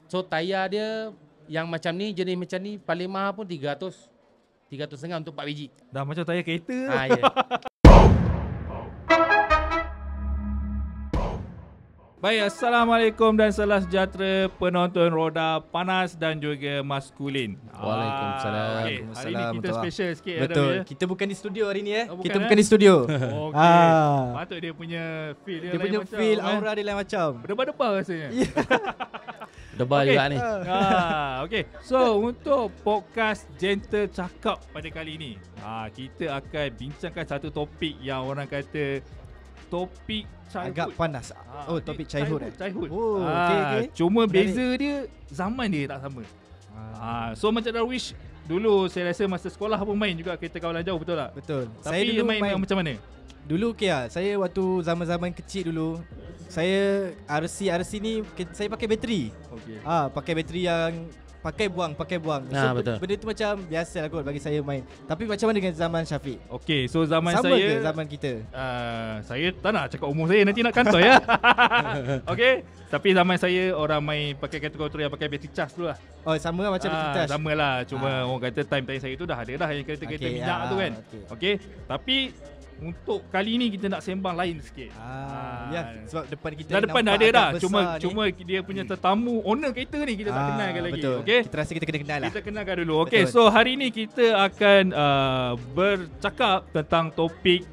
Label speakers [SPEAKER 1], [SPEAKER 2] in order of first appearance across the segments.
[SPEAKER 1] So tayar dia yang macam ni, jenis macam ni paling mahal pun 300.5 untuk 4 biji.
[SPEAKER 2] Dah macam tayar kereta.
[SPEAKER 1] Ya.
[SPEAKER 2] Baik, Assalamualaikum dan salam sejahtera penonton Roda Panas dan juga Maskulin.
[SPEAKER 1] Waalaikumsalam.
[SPEAKER 2] Okay, hari ni kita special sikit.
[SPEAKER 3] Betul.
[SPEAKER 2] Adam, ya?
[SPEAKER 3] Kita bukan di studio hari ni
[SPEAKER 2] bukan,
[SPEAKER 3] Kita bukan di studio.
[SPEAKER 2] Okay. Patut dia punya feel dia
[SPEAKER 3] Dia
[SPEAKER 2] lain
[SPEAKER 3] punya
[SPEAKER 2] macam,
[SPEAKER 3] feel,
[SPEAKER 2] kan?
[SPEAKER 3] aura dia lain macam.
[SPEAKER 2] Berdebar-debar rasanya.
[SPEAKER 1] Debar juga ni.
[SPEAKER 2] Okay. So untuk podcast Gentle Cakap pada kali ini, kita akan bincangkan satu topik yang orang kata topik childhood.
[SPEAKER 3] Agak panas. Topik childhood.
[SPEAKER 2] Childhood.
[SPEAKER 3] Okay.
[SPEAKER 2] Cuma
[SPEAKER 3] Menarik.
[SPEAKER 2] beza dia zaman dia tak sama. So macam Darwish dulu saya rasa masa sekolah pun main juga kereta kawalan jauh, betul tak?
[SPEAKER 3] Betul.
[SPEAKER 2] Tapi
[SPEAKER 3] Saya dulu
[SPEAKER 2] main macam mana?
[SPEAKER 3] Dulu saya waktu zaman-zaman kecil dulu, saya RC ni saya pakai bateri.
[SPEAKER 2] Okay.
[SPEAKER 3] Pakai bateri yang pakai buang.
[SPEAKER 1] Betul.
[SPEAKER 3] Benda tu macam biasa lah kot bagi saya main. Tapi macam mana dengan zaman Syafiq?
[SPEAKER 2] Okay, so zaman
[SPEAKER 3] Sama
[SPEAKER 2] saya
[SPEAKER 3] ke zaman kita?
[SPEAKER 2] Saya tak nak cakap umur saya, nanti nak kantor ya. Okay. Tapi zaman saya orang main pakai kereta-kereta yang pakai bateri cas dulu lah.
[SPEAKER 3] Oh, sama lah macam bateri touch.
[SPEAKER 2] Sama lah. Cuma orang kata time saya tu dah ada dah yang kereta-kereta minyak tu kan. Okay. Tapi untuk kali ni kita nak sembang lain sikit.
[SPEAKER 3] Ya, sebab depan kita
[SPEAKER 2] Dah
[SPEAKER 3] ni
[SPEAKER 2] depan dah
[SPEAKER 3] nampak
[SPEAKER 2] ada dah.
[SPEAKER 3] agak besar ni.
[SPEAKER 2] Cuma dia punya tetamu owner kereta ni kita tak kenalkan lagi.
[SPEAKER 3] Betul.
[SPEAKER 2] Okay.
[SPEAKER 3] Kita rasa kita kena kenal lah.
[SPEAKER 2] Kita kenalkan dulu. Okay,
[SPEAKER 3] Betul.
[SPEAKER 2] so hari ni kita akan bercakap tentang topik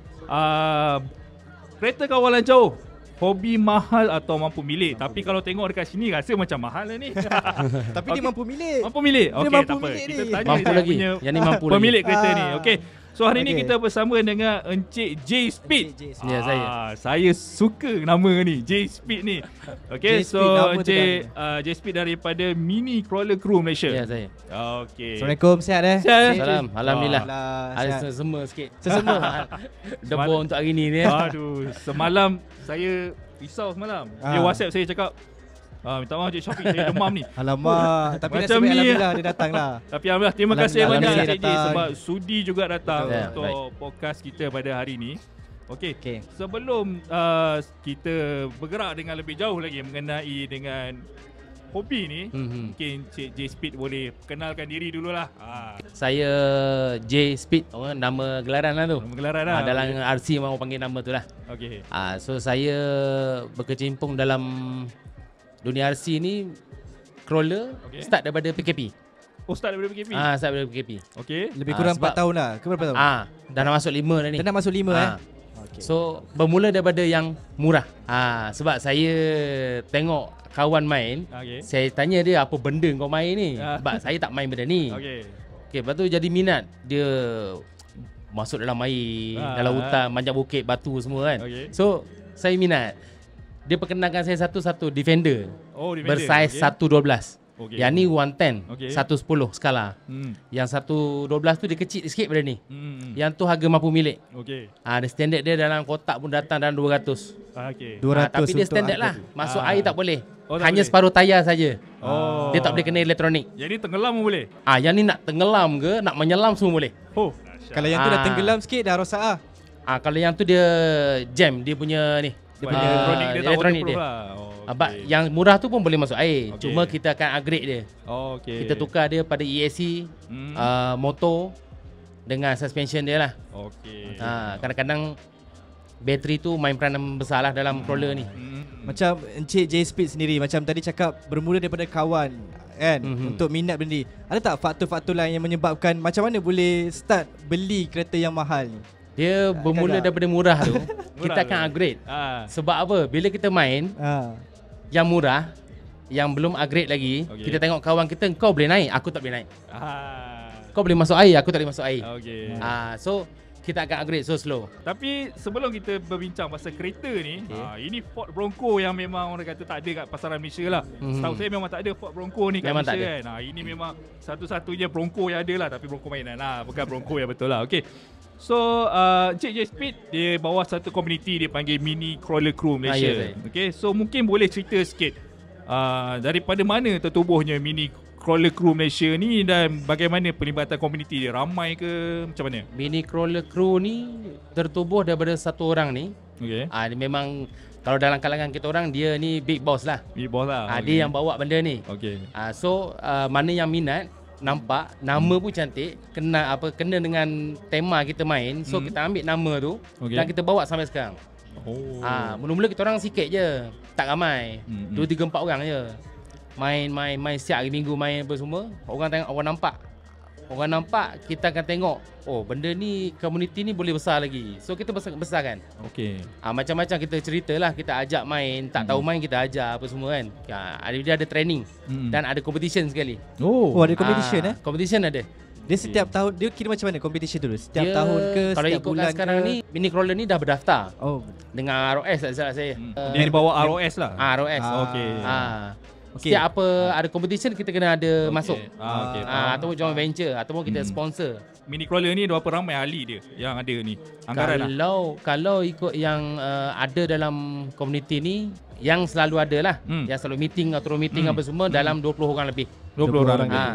[SPEAKER 2] kereta kawalan jauh. Hobi mahal atau mampu milik. Tapi kalau tengok dekat sini rasa macam mahal lah ni.
[SPEAKER 3] Tapi dia mampu milik.
[SPEAKER 2] Mampu milik?
[SPEAKER 3] Dia
[SPEAKER 2] Okay,
[SPEAKER 3] mampu
[SPEAKER 2] tak apa.
[SPEAKER 3] milik
[SPEAKER 2] Kita
[SPEAKER 3] ni.
[SPEAKER 2] tanya
[SPEAKER 1] Mampu
[SPEAKER 2] dia
[SPEAKER 1] lagi.
[SPEAKER 2] punya
[SPEAKER 1] Yang ni mampu
[SPEAKER 2] pemilik
[SPEAKER 1] lagi.
[SPEAKER 2] kereta ni. Okay. So hari ni
[SPEAKER 3] Okay.
[SPEAKER 2] kita bersama dengan Encik J Speed.
[SPEAKER 3] Encik J
[SPEAKER 1] Ya, saya.
[SPEAKER 2] Saya suka nama ni, J Speed ni. Okay,
[SPEAKER 3] J
[SPEAKER 2] so
[SPEAKER 3] Speed, nama tu
[SPEAKER 2] Encik J Speed daripada Mini Crawler Crew Malaysia.
[SPEAKER 1] Ya, saya.
[SPEAKER 2] Okay.
[SPEAKER 3] Assalamualaikum, sihat
[SPEAKER 2] Sihat.
[SPEAKER 1] Salam. Alhamdulillah. Ada
[SPEAKER 3] Sihat.
[SPEAKER 1] sesama sikit. Sesama. Debar untuk hari ni ni.
[SPEAKER 2] Aduh, semalam saya risau semalam. Dia WhatsApp saya cakap, minta maaf Cik Syafiq, saya demam ni.
[SPEAKER 3] Alamak. Tapi
[SPEAKER 2] Macam
[SPEAKER 3] nasib baik
[SPEAKER 2] ni.
[SPEAKER 3] alhamdulillah dia datang lah.
[SPEAKER 2] Tapi alhamdulillah, terima kasih
[SPEAKER 3] Alhamdulillah
[SPEAKER 2] banyak
[SPEAKER 3] dia
[SPEAKER 2] Cik J
[SPEAKER 3] datang.
[SPEAKER 2] sebab sudi juga datang
[SPEAKER 1] Betul.
[SPEAKER 2] untuk
[SPEAKER 1] Baik.
[SPEAKER 2] podcast kita pada hari ni. Okey.
[SPEAKER 3] Okay.
[SPEAKER 2] Sebelum kita bergerak dengan lebih jauh lagi mengenai dengan hobi ni, mungkin Cik J Speed boleh kenalkan diri dululah.
[SPEAKER 1] Saya J Speed, orang nama gelaran lah tu.
[SPEAKER 2] Nama gelaran lah.
[SPEAKER 1] Dalam RC orang panggil nama tu lah.
[SPEAKER 2] Okey.
[SPEAKER 1] So saya berkecimpung dalam dunia RC ni crawler,
[SPEAKER 2] Okey.
[SPEAKER 1] start daripada PKP.
[SPEAKER 2] Oh, start daripada PKP.
[SPEAKER 1] Start daripada PKP.
[SPEAKER 2] Okey.
[SPEAKER 3] Lebih kurang
[SPEAKER 1] sebab-
[SPEAKER 3] 4 tahun lah. Ke berapa tahun?
[SPEAKER 1] Dah nak masuk 5 dah ni.
[SPEAKER 3] Dah nak masuk 5 Okay.
[SPEAKER 1] So bermula daripada yang murah. Sebab saya tengok kawan main,
[SPEAKER 2] Okey.
[SPEAKER 1] saya tanya dia apa benda kau main ni. Sebab saya tak main benda ni.
[SPEAKER 2] Okey.
[SPEAKER 1] Okay, lepas tu jadi minat. Dia masuk dalam air, dalam hutan, manjat bukit, batu semua kan.
[SPEAKER 2] Okey.
[SPEAKER 1] So saya minat. Dia perkenalkan saya satu-satu Defender.
[SPEAKER 2] Oh, Defender.
[SPEAKER 1] Bersaiz
[SPEAKER 2] Okey.
[SPEAKER 1] 112.
[SPEAKER 2] Okey.
[SPEAKER 1] Yang ni 110,
[SPEAKER 2] Okey.
[SPEAKER 1] 110 skala. Yang 112 tu dia kecil sikit pada ni. Yang tu harga mampu milik.
[SPEAKER 2] Okey.
[SPEAKER 1] Dia standard dia dalam kotak pun datang dalam 200.
[SPEAKER 2] Okey.
[SPEAKER 3] 200
[SPEAKER 1] Tapi dia
[SPEAKER 3] untuk
[SPEAKER 1] standard
[SPEAKER 3] harga
[SPEAKER 1] lah.
[SPEAKER 3] tu.
[SPEAKER 1] Masuk air tak boleh.
[SPEAKER 2] Oh, tak
[SPEAKER 1] Hanya
[SPEAKER 2] boleh.
[SPEAKER 1] separuh tayar saja.
[SPEAKER 2] Oh.
[SPEAKER 1] Dia tak boleh kena elektronik.
[SPEAKER 2] Yang ni tenggelam pun boleh?
[SPEAKER 1] Yang ni nak tenggelam ke, nak menyelam semua boleh.
[SPEAKER 2] Oh.
[SPEAKER 3] Kalau yang tu dah tenggelam sikit dah rosak lah.
[SPEAKER 1] Kalau yang tu dia jam, dia punya ni.
[SPEAKER 2] Dia punya elektronik dia tak
[SPEAKER 1] elektronik
[SPEAKER 2] waterproof
[SPEAKER 1] dia.
[SPEAKER 2] lah.
[SPEAKER 1] But yang murah tu pun boleh masuk air.
[SPEAKER 2] Okey.
[SPEAKER 1] Cuma kita akan upgrade dia.
[SPEAKER 2] Oh, okey.
[SPEAKER 1] Kita tukar dia pada ESC, motor dengan suspension dia lah.
[SPEAKER 2] Okey.
[SPEAKER 1] Kadang-kadang bateri tu main peranan besar lah dalam crawler ni.
[SPEAKER 3] Macam Encik J Speed sendiri, macam tadi cakap bermula daripada kawan kan, untuk minat benda ni. Ada tak faktor-faktor lain yang menyebabkan macam mana boleh start beli kereta yang mahal ni?
[SPEAKER 1] Dia bermula daripada murah tu. Kita
[SPEAKER 2] Murah
[SPEAKER 1] akan
[SPEAKER 2] tu.
[SPEAKER 1] upgrade. Sebab apa? Bila kita main yang murah, yang belum upgrade lagi,
[SPEAKER 2] Okey.
[SPEAKER 1] kita tengok kawan kita, kau boleh naik, aku tak boleh naik.
[SPEAKER 2] Ah.
[SPEAKER 1] Kau boleh masuk air, aku tak boleh masuk air.
[SPEAKER 2] Okey.
[SPEAKER 1] So kita akan upgrade so slow.
[SPEAKER 2] Tapi sebelum kita berbincang pasal kereta ni, ini Ford Bronco yang memang orang kata tak ada kat pasaran Malaysia lah. Setahu saya memang tak ada Ford Bronco ni kat
[SPEAKER 1] Memang
[SPEAKER 2] Malaysia
[SPEAKER 1] tak ada.
[SPEAKER 2] kan. Ini memang satu-satunya Bronco yang ada lah, tapi Bronco mainan lah, bukan Bronco yang betul lah. Okey. So Encik J Speed dia bawa satu komuniti dia panggil Mini Crawler Crew Malaysia.
[SPEAKER 1] Ya, saya.
[SPEAKER 2] Okey, so mungkin boleh cerita sikit daripada mana tertubuhnya Mini Crawler Crew Malaysia ni dan bagaimana pelibatan komuniti dia, ramai ke macam mana?
[SPEAKER 1] Mini Crawler Crew ni tertubuh daripada satu orang ni.
[SPEAKER 2] Okey.
[SPEAKER 1] Dia memang Kalau dalam kalangan kita orang, dia ni big boss lah.
[SPEAKER 2] Big boss lah.
[SPEAKER 1] Dia yang bawa benda ni.
[SPEAKER 2] Okey.
[SPEAKER 1] So mana yang minat, nampak nama pun cantik, kena dengan tema kita main. So kita ambil nama tu dan kita bawa sampai sekarang. Mula-mula kita orang sikit je, tak ramai. 2, 3, 4 orang je. Main siap hari Minggu main apa semua. Orang tengok, orang nampak, kita akan tengok, oh benda ni, komuniti ni boleh besar lagi. So kita besarkan.
[SPEAKER 2] Okey.
[SPEAKER 1] Macam-macam kita ceritalah, kita ajak main, tak tahu main kita ajar apa semua kan. Dia ada training dan ada competition sekali.
[SPEAKER 3] Oh, ada competition
[SPEAKER 1] Competition ada.
[SPEAKER 3] Dia setiap tahun, dia kira macam mana competition tu? Setiap tahun ke,
[SPEAKER 1] kalau
[SPEAKER 3] setiap bulan
[SPEAKER 1] sekarang
[SPEAKER 3] ke?
[SPEAKER 1] ni, mini crawler ni dah berdaftar.
[SPEAKER 3] Dengan
[SPEAKER 1] ROS tak salah saya.
[SPEAKER 2] Dia bawa ROS lah.
[SPEAKER 1] ROS.
[SPEAKER 2] Okey.
[SPEAKER 1] Setiap ada competition kita kena ada masuk.
[SPEAKER 2] Okey.
[SPEAKER 1] Ataupun joint venture, ataupun kita sponsor.
[SPEAKER 2] Mini crawler ni berapa ramai ahli dia yang ada ni? Anggaran lah.
[SPEAKER 1] Kalau ikut yang ada dalam komuniti ni, yang selalu ada lah, yang selalu meeting atau meeting apa semua, dalam 20 orang lebih.
[SPEAKER 2] 20 orang lebih.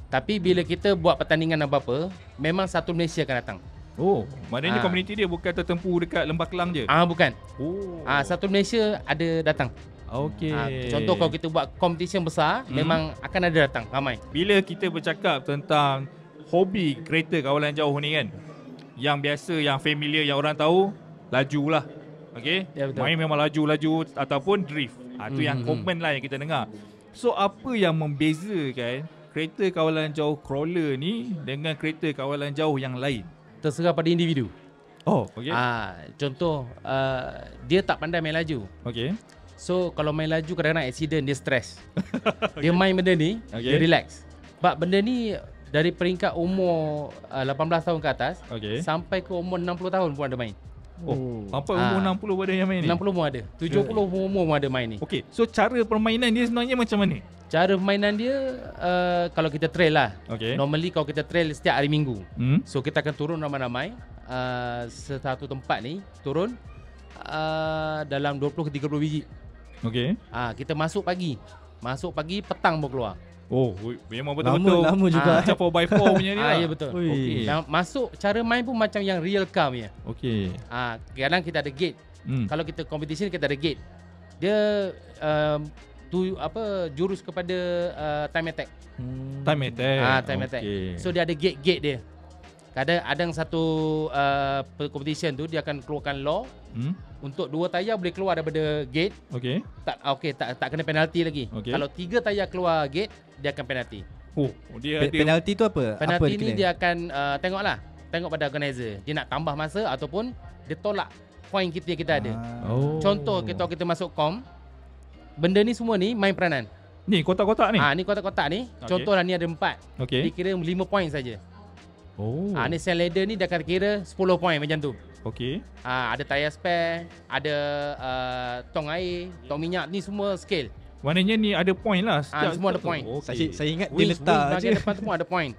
[SPEAKER 1] Tapi bila kita buat pertandingan apa-apa, memang satu Malaysia akan datang.
[SPEAKER 2] Oh, maknanya komuniti dia bukan tertempu dekat Lembah Kelang je?
[SPEAKER 1] Bukan. Satu Malaysia ada datang.
[SPEAKER 2] Okey.
[SPEAKER 1] Contoh kalau kita buat competition besar, memang akan ada datang ramai.
[SPEAKER 2] Bila kita bercakap tentang hobi kereta kawalan jauh ni kan, yang biasa, yang familiar, yang orang tahu, laju lah. Okey?
[SPEAKER 1] Ya, betul.
[SPEAKER 2] Main memang laju-laju ataupun drift. Itu yang common lah yang kita dengar. So apa yang membezakan kereta kawalan jauh crawler ni dengan kereta kawalan jauh yang lain?
[SPEAKER 1] Terserah pada individu.
[SPEAKER 2] Oh, okey.
[SPEAKER 1] Contoh, dia tak pandai main laju.
[SPEAKER 2] Okey.
[SPEAKER 1] So kalau main laju kadang-kadang accident, dia stres. Dia main benda ni, dia relax. Sebab benda ni dari peringkat umur 18 tahun ke atas sampai ke umur 60 tahun pun ada main.
[SPEAKER 2] Sampai umur 60 ada yang main ni?
[SPEAKER 1] 60 pun ada. 70 umur pun ada main ni.
[SPEAKER 2] Okey, so cara permainan dia sebenarnya macam mana?
[SPEAKER 1] Cara permainan dia, kalau kita trail lah. Normally kalau kita trail setiap hari Minggu. So kita akan turun ramai-ramai. Satu tempat ni turun dalam 20 ke 30 biji. Kita masuk pagi. Petang baru keluar.
[SPEAKER 2] Oh, memang betul-betul
[SPEAKER 3] lama juga.
[SPEAKER 2] Macam 4x4 punya ni lah.
[SPEAKER 1] Ya betul. Dan masuk, cara main pun macam yang real car punya. Kadang kita ada gate. Kalau kita competition, kita ada gate. Dia jurus kepada time attack.
[SPEAKER 2] Time attack.
[SPEAKER 1] Time attack. So dia ada gate dia. Kadang satu competition tu dia akan keluarkan law untuk 2 tayar boleh keluar daripada gate. Tak kena penalti lagi. Kalau 3 tayar keluar gate, dia akan penalti.
[SPEAKER 2] Dia
[SPEAKER 3] penalti tu apa?
[SPEAKER 1] Penalti
[SPEAKER 3] apa
[SPEAKER 1] ni dia akan tengok pada organizer. Dia nak tambah masa ataupun dia tolak poin kita ada. Contoh kita masuk kom, benda ni semua ni main peranan.
[SPEAKER 2] Ni kotak-kotak ni.
[SPEAKER 1] Ni kotak-kotak ni. Contohlah ni ada 4. Dia kira 5 poin saja. Ni sand ladder ni dia akan kira 10 poin macam tu. Ada tayar spare, ada tong air, tong minyak, ni semua scale.
[SPEAKER 2] Maknanya ni ada point lah.
[SPEAKER 1] Semua ada point.
[SPEAKER 3] Saya ingat dia letak je.
[SPEAKER 1] Bahagian depan tu pun ada point.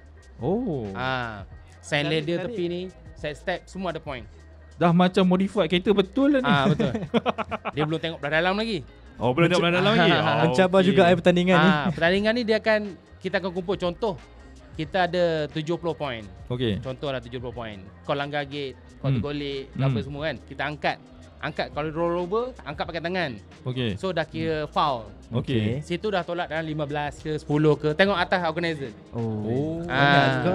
[SPEAKER 1] Sand ladder
[SPEAKER 3] Tarik.
[SPEAKER 1] tepi ni, side step, semua ada point.
[SPEAKER 2] Dah macam modified kereta betul lah ni.
[SPEAKER 1] Betul. Dia belum tengok belah dalam lagi.
[SPEAKER 2] Belum tengok belah dalam lagi.
[SPEAKER 3] Mencabar juga pertandingan ni.
[SPEAKER 1] Pertandingan ni kita akan kumpul contoh. Kita ada 70 poin. Contohlah 70 poin. Kau langgar gate, kau tergolek, apa semua kan. Kita angkat. Kalau roll over, angkat pakai tangan. So dah kira foul. Situ dah tolak dalam 15 ke 10 ke. Tengok atas organizer.
[SPEAKER 3] Banyak juga.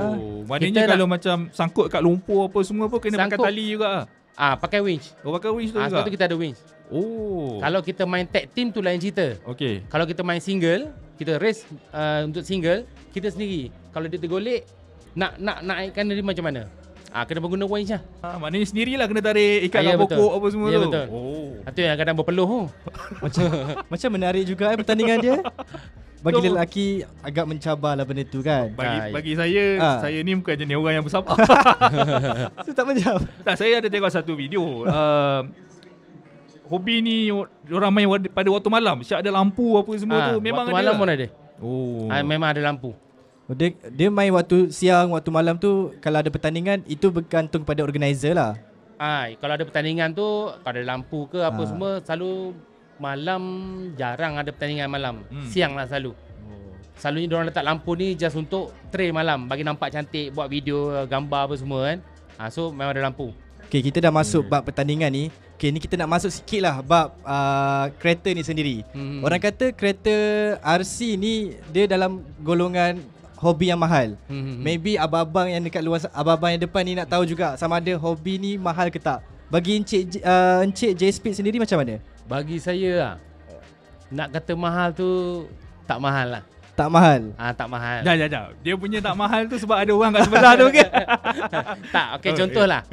[SPEAKER 2] Maknanya kalau macam sangkut kat lumpur apa semua pun kena pakai tali juga.
[SPEAKER 1] Pakai winch.
[SPEAKER 2] Pakai winch tu juga.
[SPEAKER 1] Sebab tu kita ada winch. Kalau kita main tag team tu lain cerita. Kalau kita main single, kita race untuk single, kita sendiri. Kalau dia tergolek, nak naikkan dia macam mana? Kena berguna winch lah.
[SPEAKER 2] Maknanya sendirilah kena tarik ikat kat pokok apa semua tu.
[SPEAKER 1] Betul. Itu yang kadang berpeluh.
[SPEAKER 3] Macam menarik juga pertandingan dia. Bagi lelaki agak mencabar lah benda tu kan.
[SPEAKER 2] Bagi saya ni bukan jenis orang yang bersabar.
[SPEAKER 3] Itu tak macam.
[SPEAKER 2] Saya ada tengok satu video. Hobi ni orang main pada waktu malam. Siap ada lampu apa semua tu. Memang
[SPEAKER 1] waktu
[SPEAKER 2] ada
[SPEAKER 1] malam
[SPEAKER 2] lah.
[SPEAKER 1] pun ada. Memang ada lampu.
[SPEAKER 3] Dia main waktu siang, waktu malam tu. Kalau ada pertandingan, itu bergantung pada organizer lah.
[SPEAKER 1] Kalau ada pertandingan tu, kalau ada lampu ke apa semua, selalu malam jarang ada pertandingan malam. Siang lah selalu. Selalunya diorang letak lampu ni just untuk trail malam, bagi nampak cantik, buat video, gambar apa semua kan. So memang ada lampu.
[SPEAKER 3] Okay, kita dah masuk bab pertandingan ni. Okay, ni kita nak masuk sikit lah bab kereta ni sendiri. Orang kata kereta RC ni dia dalam golongan hobi yang mahal. Maybe abang-abang yang dekat luar, abang-abang yang depan ni nak tahu juga sama ada hobi ni mahal ke tak. Bagi Encik J-Speed sendiri macam mana?
[SPEAKER 1] Bagi saya lah, nak kata mahal tu tak mahal lah.
[SPEAKER 3] Tak mahal?
[SPEAKER 1] Tak mahal.
[SPEAKER 2] Dah. Dia punya tak mahal tu sebab ada orang kat sebelah tu ke?
[SPEAKER 1] Tak, contohlah.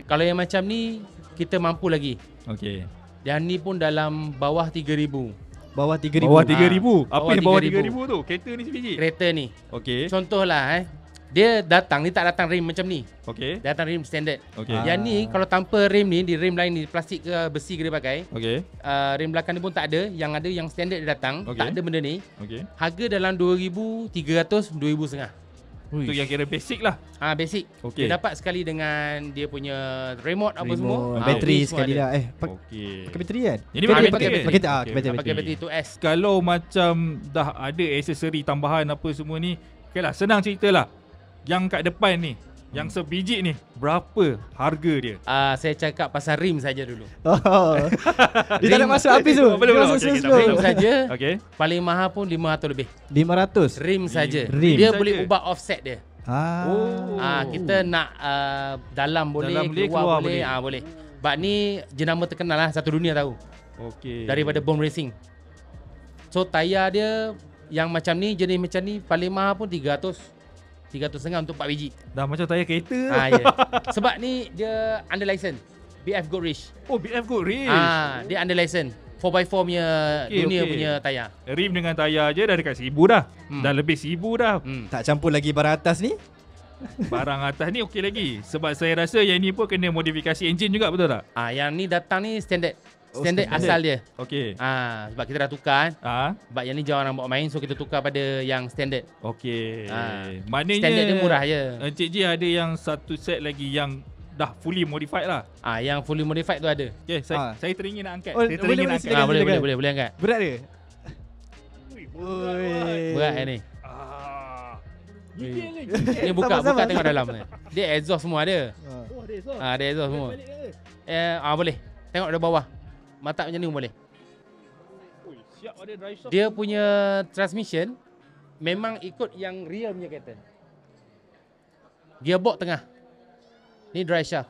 [SPEAKER 1] Kalau yang macam ni kita mampu lagi.
[SPEAKER 2] Okay.
[SPEAKER 1] Yang ni pun dalam bawah 3,000.
[SPEAKER 3] Bawah 3,000.
[SPEAKER 2] Bawah 3,000. Apa
[SPEAKER 1] bawah
[SPEAKER 2] yang bawah
[SPEAKER 1] 3,000
[SPEAKER 2] 3,000 tu? Kereta ni sebiji.
[SPEAKER 1] Kereta ni.
[SPEAKER 2] Okay.
[SPEAKER 1] Contohlah dia datang ni tak datang rim macam ni.
[SPEAKER 2] Okay.
[SPEAKER 1] Dia datang rim standard.
[SPEAKER 2] Okay.
[SPEAKER 1] Yang ni kalau tanpa rim ni, di rim lain ni plastik ke besi ke dia pakai.
[SPEAKER 2] Okay.
[SPEAKER 1] Rim belakang ni pun tak ada. Yang ada yang standard dia datang.
[SPEAKER 2] Okay.
[SPEAKER 1] Tak ada benda ni.
[SPEAKER 2] Okay.
[SPEAKER 1] Harga dalam 2,300, 2,500.
[SPEAKER 2] Itu yang kira basic lah.
[SPEAKER 1] Basic.
[SPEAKER 2] Okay.
[SPEAKER 1] Dia dapat sekali dengan dia punya remote apa semua.
[SPEAKER 3] Bateri
[SPEAKER 1] semua
[SPEAKER 3] sekali
[SPEAKER 1] ada.
[SPEAKER 3] dah.
[SPEAKER 2] Okay.
[SPEAKER 3] Pakai bateri kan?
[SPEAKER 2] Ini
[SPEAKER 1] pakai
[SPEAKER 2] bateri.
[SPEAKER 1] Pakai bateri 2S.
[SPEAKER 2] Kalau macam dah ada aksesori tambahan apa semua ni, okay lah, senang cerita lah. Yang kat depan ni, yang sebiji ni, berapa harga dia?
[SPEAKER 1] Saya cakap pasal rim saja dulu.
[SPEAKER 3] Dia tak nak masuk habis tu.
[SPEAKER 2] Belum.
[SPEAKER 3] Dia masuk
[SPEAKER 2] Okay,
[SPEAKER 3] slow.
[SPEAKER 1] Rim saja.
[SPEAKER 2] Okay.
[SPEAKER 1] Paling mahal pun 500 lebih.
[SPEAKER 3] 500.
[SPEAKER 1] Rim saja.
[SPEAKER 3] Rim
[SPEAKER 1] Dia
[SPEAKER 2] saja.
[SPEAKER 1] boleh ubah offset dia. Kita nak dalam boleh,
[SPEAKER 2] Dalam boleh,
[SPEAKER 1] keluar
[SPEAKER 2] keluar
[SPEAKER 1] boleh. Boleh. Bak ni jenama terkenal lah, satu dunia tahu.
[SPEAKER 2] Okay.
[SPEAKER 1] Daripada Bomb Racing. So tayar dia yang macam ni, jenis macam ni paling mahal pun 300.5 untuk 4 biji.
[SPEAKER 2] Dah macam tayar kereta.
[SPEAKER 1] Ya. Sebab ni dia under license. BF Gold Ridge.
[SPEAKER 2] Oh, BF Gold Ridge.
[SPEAKER 1] Dia under license. 4x4 punya dunia punya tayar.
[SPEAKER 2] Rim dengan tayar je dah dekat 1,000 dah. Dah lebih 1,000 dah.
[SPEAKER 3] Tak campur lagi barang atas ni?
[SPEAKER 2] Barang atas ni okey lagi. Sebab saya rasa yang ni pun kena modifikasi enjin juga, betul tak?
[SPEAKER 1] Yang ni datang ni standard. Standard
[SPEAKER 2] standard.
[SPEAKER 1] asal dia.
[SPEAKER 2] Okey.
[SPEAKER 1] Sebab kita dah tukar kan.
[SPEAKER 2] Ah,
[SPEAKER 1] Sebab yang ni jauh orang bawa main, so kita tukar pada yang standard.
[SPEAKER 2] okey.
[SPEAKER 1] Ah,
[SPEAKER 2] Maknanya
[SPEAKER 1] standard dia murah je.
[SPEAKER 2] Encik J ada yang satu set lagi yang dah fully modified lah.
[SPEAKER 1] Yang fully modified tu ada.
[SPEAKER 2] Okey, saya teringin nak angkat.
[SPEAKER 3] Oh,
[SPEAKER 2] Saya teringin nak angkat.
[SPEAKER 3] silakan.
[SPEAKER 1] Boleh angkat.
[SPEAKER 3] Berat dia?
[SPEAKER 1] Berat ni. Ni buka
[SPEAKER 3] Sama-sama.
[SPEAKER 1] tengok dalam ni. Dia exhaust semua ada.
[SPEAKER 2] Oh, ada so.
[SPEAKER 1] Ada exhaust semua. Boleh. Tengok dari bawah. Mata macam ni pun boleh.
[SPEAKER 2] Siap ada drive shaft.
[SPEAKER 1] Dia punya transmission memang ikut yang real punya kereta. Gearbox tengah. Ni drive shaft.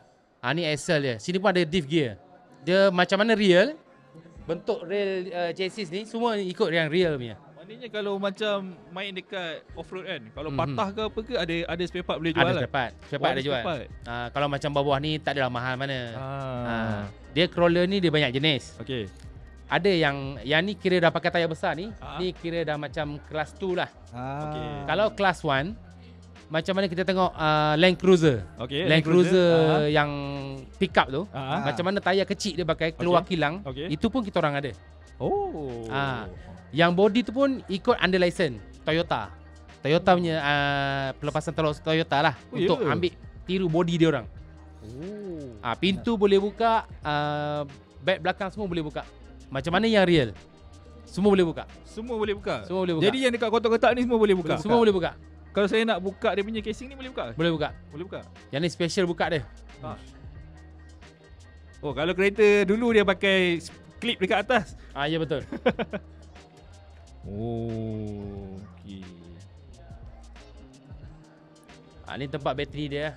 [SPEAKER 1] Ni axle dia. Sini pun ada diff gear. Dia macam mana real, bentuk rail chassis ni semua ikut yang real punya.
[SPEAKER 2] Maknanya kalau macam main dekat off-road kan, kalau patah ke apa ke ada spare part boleh jual
[SPEAKER 1] Ada
[SPEAKER 2] lah.
[SPEAKER 1] spare part ada jual. Kalau macam bawah ni tak adalah mahal mana. Dia crawler ni dia banyak jenis.
[SPEAKER 2] Okey.
[SPEAKER 1] Ada yang ni kira dah pakai tayar besar ni. Ni kira dah macam kelas 2 lah.
[SPEAKER 2] Okey.
[SPEAKER 1] Kalau kelas 1 macam mana kita tengok Land Cruiser.
[SPEAKER 2] Okey.
[SPEAKER 1] Land Cruiser yang pick up tu. Macam mana tayar kecil dia pakai keluar kilang. Itu pun kita orang ada.
[SPEAKER 2] Oh.
[SPEAKER 1] Yang body tu pun ikut under license Toyota. Toyota punya pelepasan Toyota lah untuk ambil tiru body dia orang. Pintu boleh buka, beg belakang semua boleh buka. Macam mana yang real? Semua boleh buka.
[SPEAKER 2] Semua boleh buka.
[SPEAKER 1] Semua boleh buka.
[SPEAKER 2] Jadi yang dekat kotak-kotak ni semua boleh buka.
[SPEAKER 1] Semua boleh buka.
[SPEAKER 2] Kalau saya nak buka dia punya casing ni boleh buka?
[SPEAKER 1] Boleh buka.
[SPEAKER 2] Boleh buka.
[SPEAKER 1] Yang ni special buka dia.
[SPEAKER 2] Oh, kalau kereta dulu dia pakai clip dekat atas.
[SPEAKER 1] Ya betul.
[SPEAKER 2] Oh, okey.
[SPEAKER 1] Ni tempat bateri dia.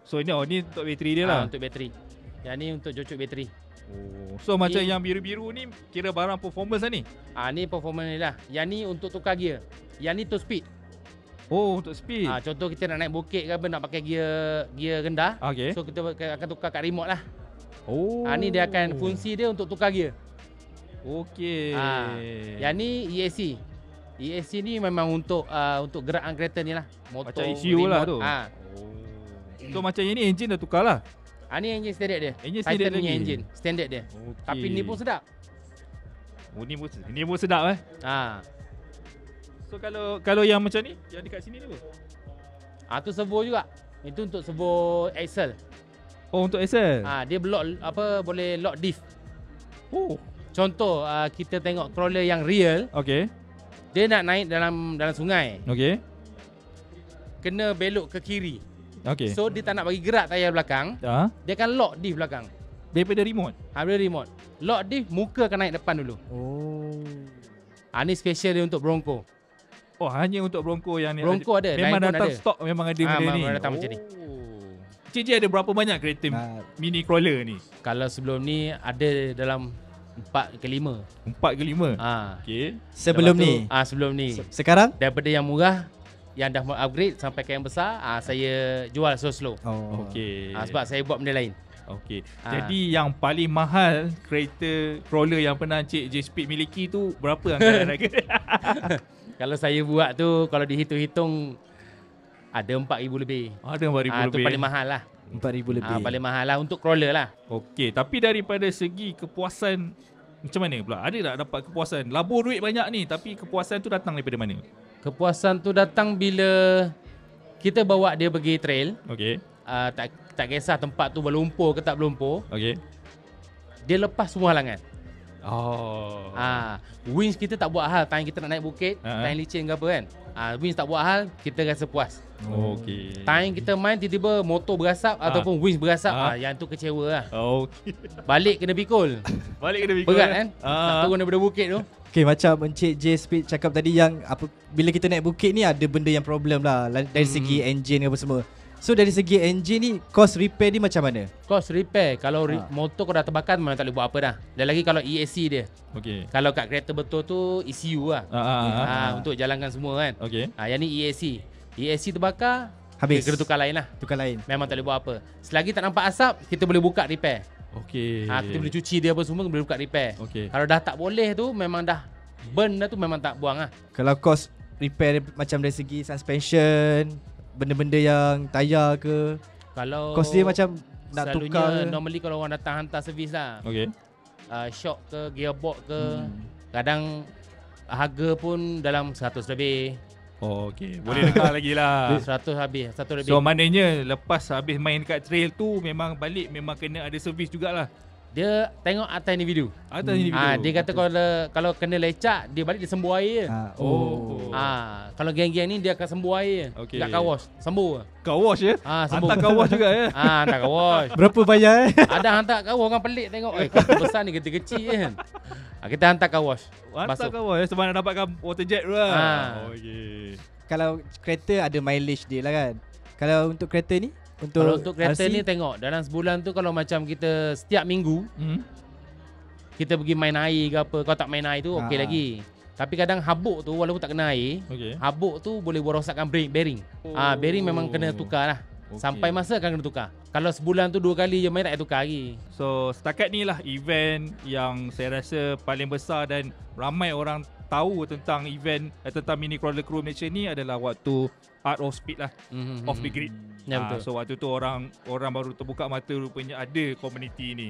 [SPEAKER 2] So ni untuk bateri dia lah.
[SPEAKER 1] Untuk bateri. Yang ni untuk cucuk bateri.
[SPEAKER 2] Oh. So macam yang biru-biru ni kira barang performance lah ni.
[SPEAKER 1] Ni performance ni lah. Yang ni untuk tukar gear. Yang ni to speed.
[SPEAKER 2] Oh, untuk speed.
[SPEAKER 1] Contoh kita nak naik bukit ke apa, nak pakai gear rendah.
[SPEAKER 2] Okey.
[SPEAKER 1] So kita akan tukar kat remote lah.
[SPEAKER 2] Oh.
[SPEAKER 1] Ni dia akan fungsi dia untuk tukar gear.
[SPEAKER 2] Okey.
[SPEAKER 1] Yang ni ESC. ESC ni memang untuk gerakan kereta ni lah. Motor,
[SPEAKER 2] macam ECU lah tu. So macam ini engine dah tukar lah.
[SPEAKER 1] Ni engine standard dia.
[SPEAKER 2] Engine
[SPEAKER 1] Titan
[SPEAKER 2] standard
[SPEAKER 1] punya
[SPEAKER 2] lagi.
[SPEAKER 1] engine standard dia.
[SPEAKER 2] Okay.
[SPEAKER 1] Tapi ni pun sedap.
[SPEAKER 2] Oh ni pun sedap So kalau yang macam ni, yang dekat sini ni apa?
[SPEAKER 1] Tu servo juga. Itu untuk servo axle.
[SPEAKER 2] Oh untuk axle.
[SPEAKER 1] Dia boleh lock diff.
[SPEAKER 2] Oh.
[SPEAKER 1] Contoh kita tengok crawler yang real,
[SPEAKER 2] Okey.
[SPEAKER 1] dia nak naik dalam sungai.
[SPEAKER 2] Okey.
[SPEAKER 1] Kena belok ke kiri.
[SPEAKER 2] Okay.
[SPEAKER 1] So dia tak nak bagi gerak tayar belakang. Dia akan lock diff belakang.
[SPEAKER 2] Daripada remote?
[SPEAKER 1] Daripada remote. Lock diff, muka akan naik depan dulu. Ni special dia untuk Bronco.
[SPEAKER 2] Oh, hanya untuk Bronco yang ni.
[SPEAKER 1] Bronco ada.
[SPEAKER 2] Memang datang
[SPEAKER 1] ada.
[SPEAKER 2] stok, memang ada benda ni.
[SPEAKER 1] Memang datang macam ni.
[SPEAKER 2] Cik J ada berapa banyak kereta mini crawler ni?
[SPEAKER 1] Kalau sebelum ni ada dalam 4 ke 5.
[SPEAKER 2] 4 ke 5? Okay.
[SPEAKER 3] Sebelum ni?
[SPEAKER 1] Sebelum ni.
[SPEAKER 3] Sekarang?
[SPEAKER 1] Daripada yang murah, yang dah upgrade sampai ke yang besar, saya jual slow-slow.
[SPEAKER 2] Okay.
[SPEAKER 1] Sebab saya buat benda lain.
[SPEAKER 2] Okay. Jadi yang paling mahal kereta crawler yang pernah Cik J Speed miliki tu berapa anggaran harga?
[SPEAKER 1] Kalau saya buat tu, kalau dihitung-hitung ada 4,000 lebih.
[SPEAKER 2] Ada 4,000 lebih.
[SPEAKER 1] Itu paling mahal lah.
[SPEAKER 3] 4,000 lebih.
[SPEAKER 1] Paling mahal lah untuk crawler lah.
[SPEAKER 2] Okey, tapi daripada segi kepuasan macam mana pula? Ada tak dapat kepuasan? Labur duit banyak ni, tapi kepuasan tu datang daripada mana?
[SPEAKER 1] Kepuasan tu datang bila kita bawa dia pergi trail.
[SPEAKER 2] Okey.
[SPEAKER 1] Tak kisah tempat tu berlumpur ke tak berlumpur.
[SPEAKER 2] Okey.
[SPEAKER 1] Dia lepas semua halangan. Winch kita tak buat hal. Time kita nak naik bukit, time licin ke apa kan. Winch tak buat hal, kita rasa puas.
[SPEAKER 2] Okey.
[SPEAKER 1] Time kita main tiba-tiba motor berasap ataupun winch berasap, yang tu kecewa lah.
[SPEAKER 2] Okey.
[SPEAKER 1] Balik kena pikul. Berat kan? Nak turun daripada bukit tu.
[SPEAKER 3] Okay, macam Encik J Speed cakap tadi yang bila kita naik bukit ni ada benda yang problem lah dari segi engine apa semua. So dari segi engine ni, cost repair ni macam mana?
[SPEAKER 1] Cost repair, kalau motor kau dah terbakar memang tak boleh buat apa dah. Dan lagi kalau ESC dia.
[SPEAKER 2] Okey.
[SPEAKER 1] Kalau kat kereta betul tu ECU lah. Untuk jalankan semua kan.
[SPEAKER 2] Okey.
[SPEAKER 1] Yang ni ESC. ESC terbakar,
[SPEAKER 3] habis.
[SPEAKER 1] kena tukar lain lah.
[SPEAKER 3] Tukar lain.
[SPEAKER 1] Memang tak boleh buat apa. Selagi tak nampak asap, kita boleh buka repair.
[SPEAKER 2] Okey.
[SPEAKER 1] Kita boleh cuci dia apa semua, boleh buka repair.
[SPEAKER 2] Okey.
[SPEAKER 1] Kalau dah tak boleh tu, memang dah burn dah tu, memang tak buang lah.
[SPEAKER 3] Kalau cost repair macam dari segi suspension, benda-benda yang tayar ke,
[SPEAKER 1] kalau
[SPEAKER 3] cost dia macam nak tukar ke?
[SPEAKER 1] Normally kalau orang datang hantar servis lah,
[SPEAKER 2] okay.
[SPEAKER 1] Shock ke, gearbox ke, kadang harga pun dalam 100 lebih.
[SPEAKER 2] Okay, boleh dengar lagi lah.
[SPEAKER 1] 100 habis, 100 lebih.
[SPEAKER 2] So maknanya lepas habis main kat trail tu, memang balik memang kena ada servis jugalah.
[SPEAKER 1] Dia tengok atas individu.
[SPEAKER 2] Atas individu.
[SPEAKER 1] Dia kata kalau kena lecak, dia balik dia sembuh air je. Kalau geng-geng ni dia akan sembuh air je.
[SPEAKER 2] Okay.
[SPEAKER 1] Tak car wash, sembuh.
[SPEAKER 2] Car wash ya?
[SPEAKER 1] Sembuh.
[SPEAKER 2] Hantar car wash juga ya?
[SPEAKER 1] Hantar car wash.
[SPEAKER 3] Berapa bayar
[SPEAKER 1] Ada hantar car wash, orang pelik tengok. Kereta besar ni, kereta kecil kan. Kita hantar car wash.
[SPEAKER 2] Hantar car wash sebab nak dapatkan water jet tu lah. Okay.
[SPEAKER 3] Kalau kereta ada mileage dia lah kan. Kalau untuk kereta ni?
[SPEAKER 1] Kalau untuk kereta
[SPEAKER 3] RC?
[SPEAKER 1] ni tengok dalam sebulan tu, kalau macam kita setiap minggu kita pergi main air ke apa, kalau tak main air tu okey lagi. Tapi kadang habuk tu walaupun tak kena air, habuk tu boleh rosakkan bearing. Bearing memang kena tukar lah. Sampai masa akan kena tukar. Kalau sebulan tu 2 kali je main, tak payah tukar lagi.
[SPEAKER 2] So setakat ni lah event yang saya rasa paling besar dan ramai orang tahu tentang event tentang Mini Crawler Crew Malaysia ni adalah waktu Art of Speed lah, off the grid.
[SPEAKER 1] Betul.
[SPEAKER 2] So waktu tu orang baru terbuka mata rupanya ada komuniti ni.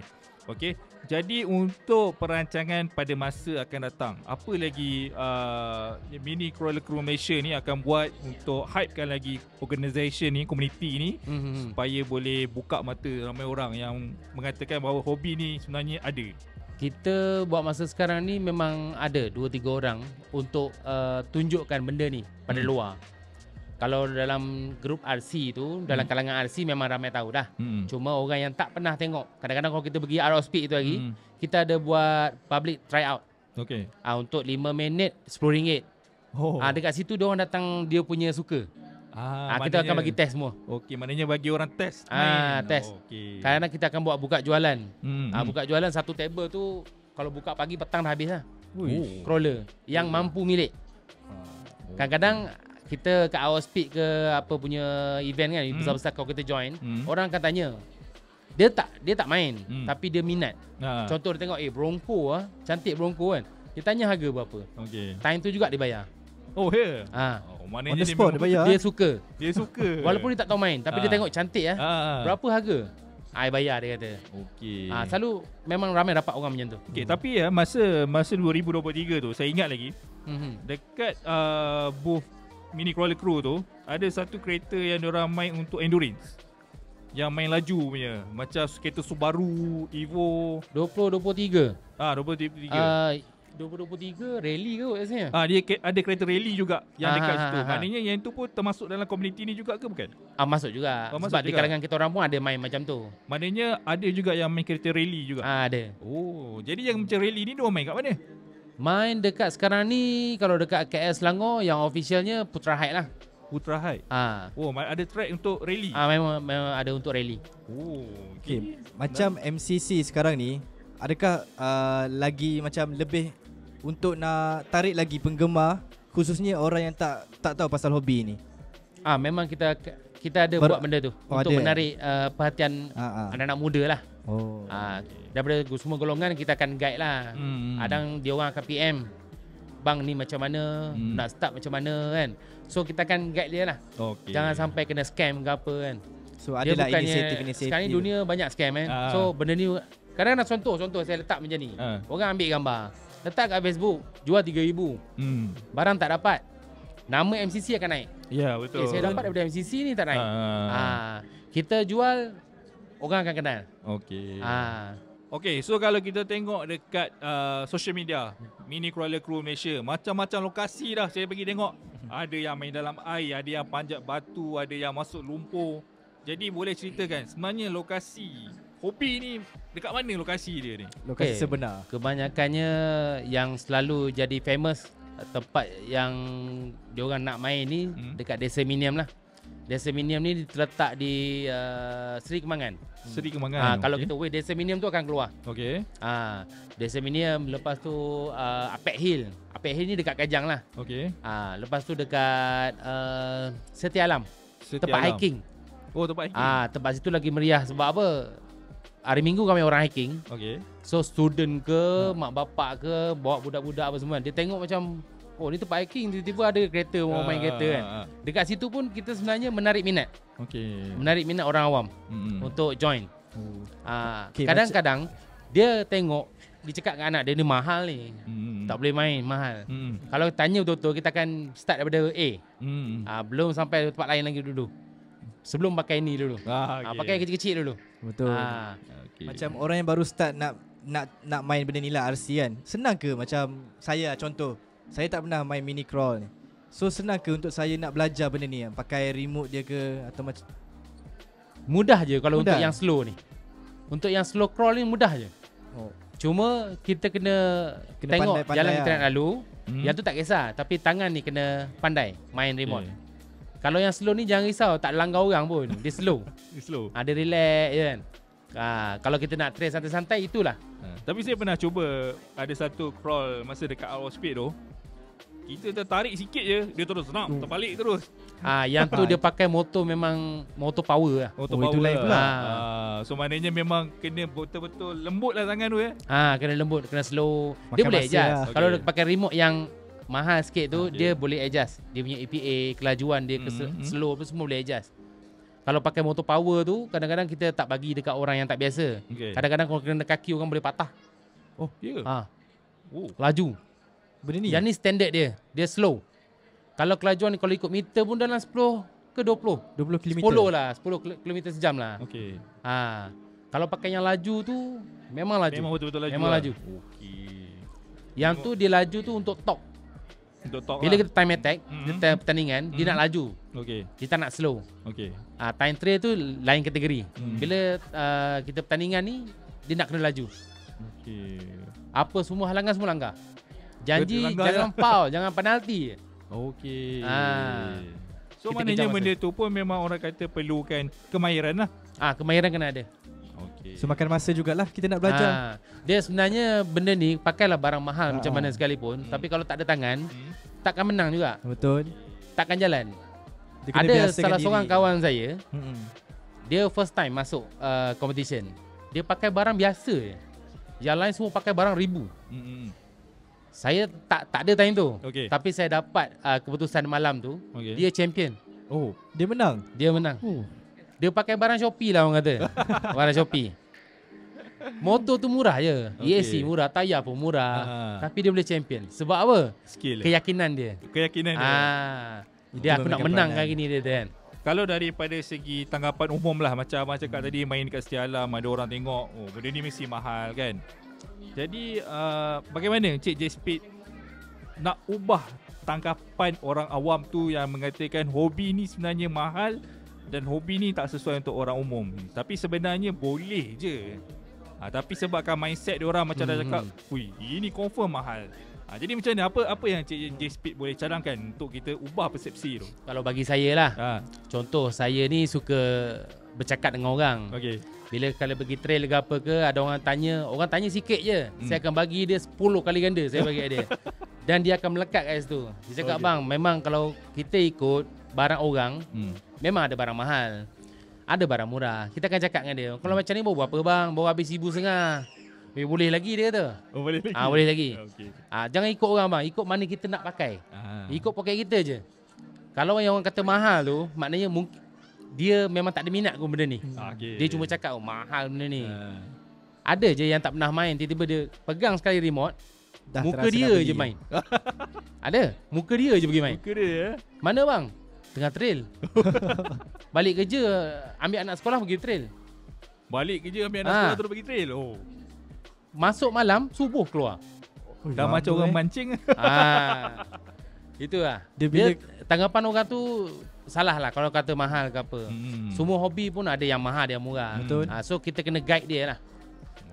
[SPEAKER 2] Okey. Jadi untuk perancangan pada masa akan datang, apa lagi Mini Crawler Crew Malaysia ni akan buat untuk hypekan lagi organisation ni, komuniti ni, supaya boleh buka mata ramai orang yang mengatakan bahawa hobi ni sebenarnya ada.
[SPEAKER 1] Kita buat masa sekarang ni memang ada 2-3 orang untuk tunjukkan benda ni pada luar. Kalau dalam grup RC tu, dalam kalangan RC memang ramai tahu dah. Cuma orang yang tak pernah tengok, kadang-kadang kalau kita pergi Art of Speed itu lagi, kita ada buat public tryout.
[SPEAKER 2] Okey.
[SPEAKER 1] Untuk 5 minit RM10. Dekat situ dia orang datang, dia punya suka. Kita akan bagi test semua.
[SPEAKER 2] Okey, maknanya bagi orang test.
[SPEAKER 1] Test.
[SPEAKER 2] Okey.
[SPEAKER 1] Kadang-kadang kita akan buat buka jualan. Buka jualan satu table tu, kalau buka pagi petang dah habis lah. Crawler yang mampu milik. Kadang-kadang kita kat Our Speed ke apa punya event kan, besar-besar kalau kita join, orang akan tanya, dia tak main tapi dia minat. Contoh dia tengok Bronco cantik Bronco kan, dia tanya harga berapa. Time tu juga dia bayar.
[SPEAKER 2] Maknanya
[SPEAKER 3] on the spot dia bayar.
[SPEAKER 2] Dia suka.
[SPEAKER 1] Walaupun dia tak tahu main, tapi dia tengok cantik berapa harga, bayar dia kata. Selalu memang ramai dapat orang macam tu.
[SPEAKER 2] Tapi masa 2023 tu saya ingat lagi, dekat booth Mini Crawler Crew tu ada satu kereta yang diorang main untuk endurance, yang main laju punya, macam kereta Subaru Evo
[SPEAKER 1] 2023.
[SPEAKER 2] 2023.
[SPEAKER 1] 2023 rally ke rasanya?
[SPEAKER 2] Dia ada kereta rally juga yang dekat situ.
[SPEAKER 1] ha.
[SPEAKER 2] Maknanya yang tu pun termasuk dalam komuniti ni juga ke bukan?
[SPEAKER 1] Masuk juga.
[SPEAKER 2] Masuk
[SPEAKER 1] Sebab di
[SPEAKER 2] juga.
[SPEAKER 1] kalangan kita orang pun ada main macam tu.
[SPEAKER 2] Maknanya ada juga yang main kereta rally juga.
[SPEAKER 1] Ada.
[SPEAKER 2] Oh, jadi yang macam rally ni dia orang main kat mana?
[SPEAKER 1] Main dekat sekarang ni, kalau dekat KL Selangor yang officialnya Putra Height lah.
[SPEAKER 2] Putra Height. Oh, ada track untuk rally.
[SPEAKER 1] Memang ada untuk rally.
[SPEAKER 2] Oh,
[SPEAKER 3] Okay. Macam MCC sekarang ni, adakah lagi macam lebih untuk nak tarik lagi penggemar, khususnya orang yang tak tahu pasal hobi ni?
[SPEAKER 1] Memang kita ada buat benda tu untuk
[SPEAKER 3] ada.
[SPEAKER 1] menarik perhatian anak-anak muda lah.
[SPEAKER 3] Oh.
[SPEAKER 1] Daripada semua golongan kita akan guide lah. Kadang dia orang akan PM, bang ni macam mana, nak start macam mana kan. So kita akan guide dia lah. Jangan sampai kena scam ke apa kan.
[SPEAKER 3] So adalah inisiatif-inisiatif.
[SPEAKER 1] Sekarang ni dunia banyak scam kan. So benda ni kadang-kadang contoh saya letak macam ni. Orang ambil gambar, letak kat Facebook, jual 3,000. Barang tak dapat, nama MCC akan naik.
[SPEAKER 2] Ya, betul.
[SPEAKER 1] Saya dapat daripada MCC ni tak naik. Kita jual, orang akan kenal.
[SPEAKER 2] Okay, so kalau kita tengok dekat social media, Mini Crawler Crew Malaysia, macam-macam lokasi dah saya pergi tengok. Ada yang main dalam air, ada yang panjat batu, ada yang masuk lumpur. Jadi boleh ceritakan sebenarnya lokasi hobi ni dekat mana lokasi dia ni?
[SPEAKER 3] Lokasi sebenar.
[SPEAKER 1] Kebanyakannya yang selalu jadi famous, tempat yang diorang nak main ni dekat Desa Miniam lah. Desa Miniam ni terletak di Seri Kembangan.
[SPEAKER 2] Seri Kembangan.
[SPEAKER 1] Kalau kita wait Desa Miniam tu akan keluar. Desa Miniam, lepas tu Apek Hill. Apek Hill ni dekat Kajang lah. Lepas tu dekat Setia Alam. Tempat hiking.
[SPEAKER 2] Oh, tempat hiking.
[SPEAKER 1] Tempat situ lagi meriah sebab apa? Hari Minggu kami orang hiking. So student ke, mak bapak ke, bawa budak-budak apa semua, dia tengok macam, oh ni tempat hiking, tiba-tiba ada kereta, orang main kereta kan. Dekat situ pun kita sebenarnya menarik minat. Menarik minat orang awam untuk join. Kadang-kadang dia tengok, dia cakap dengan anak dia, ni mahal ni. Tak boleh main, mahal. Kalau tanya betul-betul, kita akan start daripada A. Belum sampai tempat lain lagi dulu. Sebelum pakai ni dulu. Pakai kecil-kecil dulu.
[SPEAKER 3] Betul. Macam orang yang baru start nak main benda ni lah, RC kan. Senang ke macam saya contoh, saya tak pernah main mini crawl ni. So senang ke untuk saya nak belajar benda ni, pakai remote dia ke atau macam?
[SPEAKER 1] Mudah je kalau untuk yang slow ni. Untuk yang slow crawl ni mudah je. Cuma kita kena tengok jalan kita nak lalu. Yang tu tak kisah, tapi tangan ni kena pandai main remote. Kalau yang slow ni jangan risau, tak langgar orang pun. Dia slow. Dia relax je kan. Kalau kita nak train santai-santai, itulah.
[SPEAKER 2] Tapi saya pernah cuba ada satu crawl masa dekat Out of Speed tu. Kita tertarik sikit je, dia terus terbalik terus.
[SPEAKER 1] Yang tu dia pakai motor, memang motor power lah.
[SPEAKER 2] Motor power. Itu lain pula. So maknanya memang kena betul-betul lembut lah tangan tu
[SPEAKER 1] kena lembut, kena slow. Dia boleh adjust. Kalau pakai remote yang mahal sikit tu, dia boleh adjust. Dia punya EPA, kelajuan dia, slow apa semua boleh adjust. Kalau pakai motor power tu, kadang-kadang kita tak bagi dekat orang yang tak biasa. Kadang-kadang kalau kena kaki orang boleh patah.
[SPEAKER 2] Oh, ya.
[SPEAKER 1] Laju.
[SPEAKER 3] Benda ni?
[SPEAKER 1] Yang ni standard dia. Dia slow. Kalau kelajuan ni, kalau ikut meter pun dalam 10 ke 20?
[SPEAKER 3] 20 km.
[SPEAKER 1] 10 lah, 10 km sejam lah. Kalau pakai yang laju tu, memang laju.
[SPEAKER 2] Memang betul-betul laju.
[SPEAKER 1] Memang laju. Yang tu dia laju tu untuk top. Bila kita time attack, kita pertandingan, dia nak laju. Kita nak slow. Time trail tu lain kategori. Bila kita pertandingan ni, dia nak kena laju. Apa semua halangan semua langgar. Janji jangan foul, jangan penalti.
[SPEAKER 2] So maknanya benda tu pun memang orang kata perlukan kemahiran lah.
[SPEAKER 1] Kemahiran kena ada.
[SPEAKER 3] So makan masa jugalah kita nak belajar.
[SPEAKER 1] Dia sebenarnya benda ni pakailah barang mahal macam mana sekalipun, tapi kalau tak ada tangan, takkan menang juga.
[SPEAKER 3] Betul.
[SPEAKER 1] Takkan jalan. Ada salah seorang kawan saya, dia first time masuk competition. Dia pakai barang biasa je. Yang lain semua pakai barang ribu. Saya tak ada time tu. Tapi saya dapat keputusan malam tu, dia champion.
[SPEAKER 3] Dia menang.
[SPEAKER 1] Dia menang. Dia pakai barang Shopee lah orang kata. Barang Shopee. Motor tu murah je. EAC murah, tayar pun murah. Tapi dia boleh champion. Sebab apa?
[SPEAKER 2] Skill.
[SPEAKER 1] Keyakinan dia. Dia aku nak menang kali ni dia kan.
[SPEAKER 2] Kalau daripada segi tanggapan umum lah, macam abang cakap tadi, main dekat Setia Alam, ada orang tengok, benda ni mesti mahal kan. Jadi bagaimana Cik J Speed nak ubah tanggapan orang awam tu yang mengatakan hobi ni sebenarnya mahal dan hobi ni tak sesuai untuk orang umum. Tapi sebenarnya boleh je. Tapi sebabkan mindset dia orang macam dah cakap, "Ui, ini confirm mahal." Jadi macam mana, apa yang Cik J Speed boleh cadangkan untuk kita ubah persepsi tu?
[SPEAKER 1] Kalau bagi saya lah, contoh saya ni suka bercakap dengan orang.
[SPEAKER 2] Okey.
[SPEAKER 1] Bila kalau pergi trail ke apa ke, ada orang tanya sikit je, saya akan bagi dia 10 kali ganda saya bagi dia. Dan dia akan melekat kat situ. Dia cakap, bang, memang kalau kita ikut barang orang, memang ada barang mahal, ada barang murah. Kita akan cakap dengan dia, kalau macam ni baru berapa bang? Baru habis 1,500. Boleh lagi dia kata.
[SPEAKER 2] Boleh lagi.
[SPEAKER 1] Boleh lagi.
[SPEAKER 2] Okay.
[SPEAKER 1] Jangan ikut orang bang, ikut mana kita nak pakai. Ikut poket kita je. Kalau yang orang kata mahal tu, maknanya mungkin dia memang tak ada minat ke benda ni. Dia cuma cakap, mahal benda ni. Ada je yang tak pernah main, tiba-tiba dia pegang sekali remote, muka dia je main. Ada, muka dia je pergi main.
[SPEAKER 2] Muka dia.
[SPEAKER 1] Mana bang? Tengah trail. Balik kerja, ambil anak sekolah pergi trail.
[SPEAKER 2] Balik kerja ambil anak sekolah terus pergi trail.
[SPEAKER 1] Masuk malam, subuh keluar.
[SPEAKER 2] Dah macam orang mancing.
[SPEAKER 1] Itulah. Dia tanggapan orang tu salah lah kalau kata mahal ke apa. Semua hobi pun ada yang mahal, ada yang murah.
[SPEAKER 3] Betul.
[SPEAKER 1] So kita kena guide dia lah.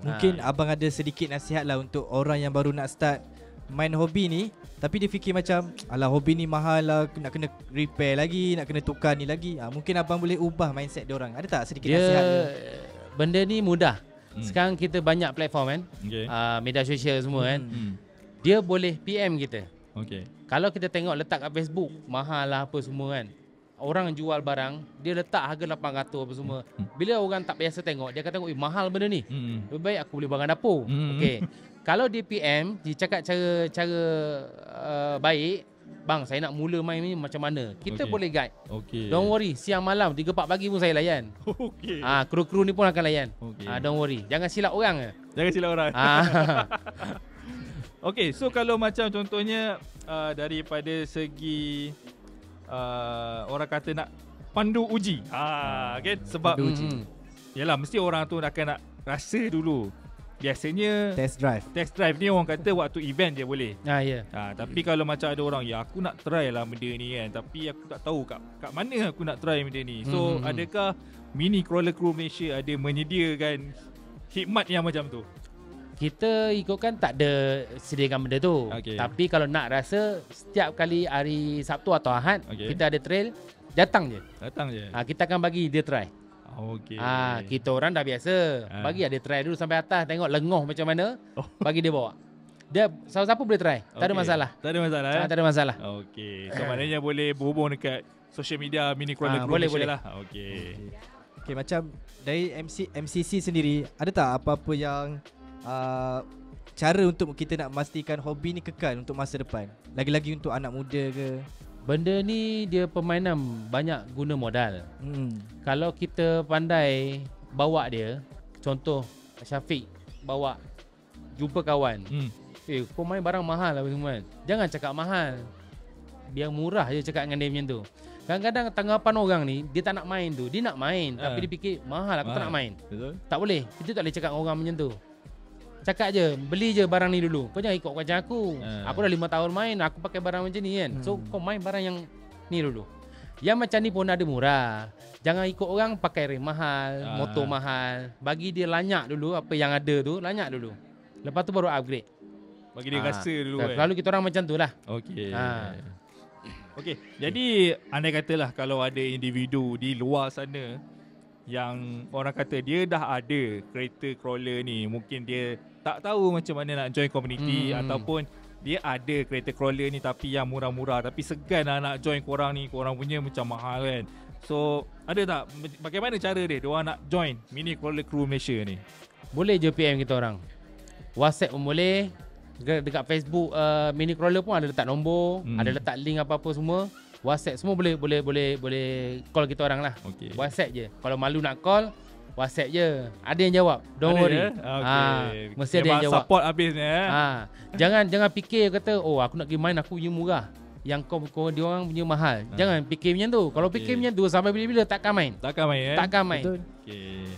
[SPEAKER 3] Mungkin abang ada sedikit nasihat lah untuk orang yang baru nak start main hobi ni, tapi dia fikir macam, alah hobi ni mahal lah, nak kena repair lagi, nak kena tukar ni lagi. Mungkin abang boleh ubah mindset dia orang. Ada tak sedikit nasihat dia?
[SPEAKER 1] Benda ni mudah. Sekarang kita banyak platform kan, media sosial semua kan. Dia boleh PM kita. Kalau kita tengok letak kat Facebook, mahal lah apa semua kan, orang jual barang, dia letak harga 800 apa semua. Bila orang tak biasa tengok, dia akan tengok, mahal benda ni. Lebih baik aku beli barang dapur. Okey. Kalau dia PM, dia cakap cara baik, bang saya nak mula main ni macam mana, kita boleh guide. Don't worry, siang malam 3-4 pagi pun saya layan. Kru-kru ni pun akan layan. Don't worry, jangan silap orang.
[SPEAKER 2] Jangan silap orang. Okey, so kalau macam contohnya daripada segi orang kata nak pandu uji. Kan, sebab yalah, mesti orang tu akan nak rasa dulu. Biasanya
[SPEAKER 3] test drive
[SPEAKER 2] ni orang kata waktu event je boleh. Tapi kalau macam ada orang, ya aku nak try lah benda ni kan, tapi aku tak tahu kat mana aku nak try benda ni. So adakah Mini Crawler Crew Malaysia ada menyediakan khidmat yang macam tu?
[SPEAKER 1] Kita ikutkan tak ada sediakan benda tu. Tapi kalau nak rasa, setiap kali hari Sabtu atau Ahad kita ada trail, datang je. Kita akan bagi dia try. Kita orang dah biasa. Bagi dia try dulu sampai atas, tengok lengoh macam mana, bagi dia bawa. Dia siapa-siapa boleh try. Tak ada masalah.
[SPEAKER 2] Tak ada masalah.
[SPEAKER 1] Tak ada masalah.
[SPEAKER 2] So maknanya boleh berhubung dekat social media Mini Crawler Crew
[SPEAKER 1] boleh
[SPEAKER 2] lah.
[SPEAKER 3] Okay, macam dari MCC sendiri, ada tak apa-apa yang cara untuk kita nak memastikan hobi ni kekal untuk masa depan, lagi-lagi untuk anak muda ke?
[SPEAKER 1] Benda ni dia permainan banyak guna modal. Kalau kita pandai bawa dia, contoh Syafiq bawa jumpa kawan, kau main barang mahal lah semua. Jangan cakap mahal, biar murah je cakap dengan dia macam tu. Kadang-kadang tanggapan orang ni, dia tak nak main tu, dia nak main tapi dia fikir mahal, aku tak nak main.
[SPEAKER 2] Betul.
[SPEAKER 1] Tak boleh, kita tak boleh cakap dengan orang macam tu. Cakap je, beli je barang ni dulu. Kau jangan ikut macam aku. Aku dah 5 tahun main, aku pakai barang macam ni kan. So kau main barang yang ni dulu. Yang macam ni pun ada murah. Jangan ikut orang pakai rem mahal, motor mahal. Bagi dia lanyak dulu apa yang ada tu, lanyak dulu. Lepas tu baru upgrade.
[SPEAKER 2] Bagi dia rasa dulu kan.
[SPEAKER 1] Selalu kita orang macam tu lah.
[SPEAKER 2] Okey, jadi andai katalah kalau ada individu di luar sana yang orang kata dia dah ada kereta crawler ni, mungkin dia tak tahu macam mana nak join community, ataupun dia ada kereta crawler ni tapi yang murah-murah, tapi segan lah nak join korang ni, korang punya macam mahal kan. So ada tak, bagaimana cara dia orang nak join Mini Crawler Crew Malaysia ni?
[SPEAKER 1] Boleh je PM kita orang, WhatsApp pun boleh, dekat Facebook Mini Crawler pun ada letak nombor, ada letak link apa-apa semua. WhatsApp semua boleh call kita orang lah. WhatsApp je. Kalau malu nak call, WhatsApp je. Ada yang jawab. Don't worry. Mesti ada yang jawab.
[SPEAKER 2] Support habisnya.
[SPEAKER 1] Jangan fikir kata, oh aku nak pergi main aku punya murah, yang kau dia orang punya mahal. Jangan fikir macam tu. Kalau fikir macam tu, sampai bila-bila takkan main.
[SPEAKER 2] Takkan main.
[SPEAKER 1] Takkan main.
[SPEAKER 3] Betul.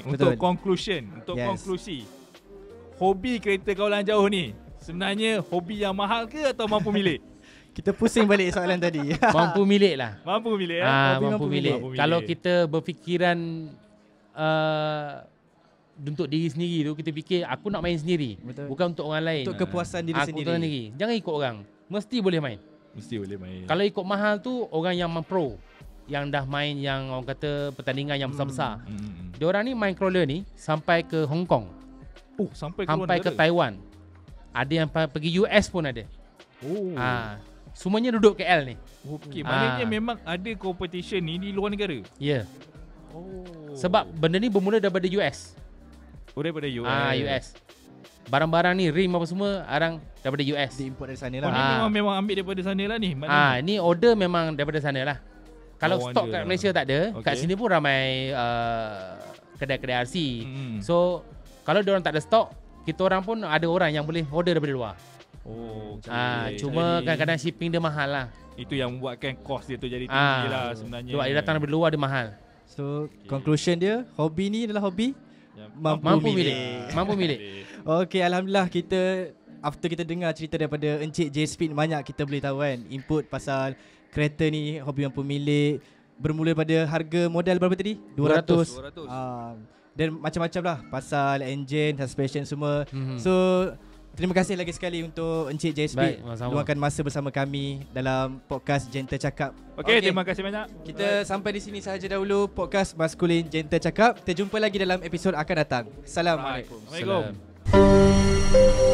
[SPEAKER 2] Untuk conclusion, untuk konklusi, hobi kereta kawalan jauh ni sebenarnya hobi yang mahal ke atau mampu milik?
[SPEAKER 3] Kita pusing balik soalan tadi.
[SPEAKER 1] Mampu milik lah.
[SPEAKER 2] Mampu milik
[SPEAKER 1] Mampu milik. Kalau kita berfikiran untuk diri sendiri tu, kita fikir aku nak main sendiri.
[SPEAKER 3] Betul.
[SPEAKER 1] Bukan untuk orang lain.
[SPEAKER 3] Untuk kepuasan diri sendiri.
[SPEAKER 1] Jangan ikut orang. Mesti boleh main.
[SPEAKER 2] Mesti boleh main.
[SPEAKER 1] Kalau ikut mahal tu orang yang pro, yang dah main yang orang kata pertandingan yang besar-besar. Diorang ni main crawler ni sampai ke Hong Kong.
[SPEAKER 2] Sampai
[SPEAKER 1] ke Taiwan. Ada yang pergi US pun ada. Semuanya duduk KL ni.
[SPEAKER 2] Okey, maknanya memang ada competition ni di luar negara.
[SPEAKER 1] Ya. Sebab benda ni bermula daripada US.
[SPEAKER 2] Daripada US.
[SPEAKER 1] US. Barang-barang ni, rim apa semua arang daripada US.
[SPEAKER 3] Diimport dari sana lah.
[SPEAKER 2] Ni memang ambil daripada sana lah ni.
[SPEAKER 1] Ni order memang daripada sana lah. Kalau stok kat Malaysia tak ada, kat sini pun ramai kedai-kedai RC. So kalau diorang tak ada stok, kita orang pun ada orang yang boleh order daripada luar. Cuma kadang-kadang shipping dia mahal lah.
[SPEAKER 2] Itu yang membuatkan kos dia tu jadi tinggi lah sebenarnya.
[SPEAKER 1] Sebab dia datang daripada luar dia mahal.
[SPEAKER 3] So conclusion dia, hobi ni adalah hobi
[SPEAKER 1] mampu milik.
[SPEAKER 3] Okey, alhamdulillah kita after kita dengar cerita daripada Encik J Speed, banyak kita boleh tahu kan input pasal kereta ni, hobi mampu milik. Bermula pada harga modal berapa tadi? 200. Dan macam-macam lah pasal engine, suspension semua. So terima kasih lagi sekali untuk Encik J Speed luangkan masa bersama kami dalam podcast Gentle Cakap.
[SPEAKER 2] Okey, terima kasih banyak.
[SPEAKER 3] Kita sampai di sini sahaja dahulu podcast Maskulin Gentle Cakap. Kita jumpa lagi dalam episod akan datang. Assalamualaikum.
[SPEAKER 2] Assalamualaikum.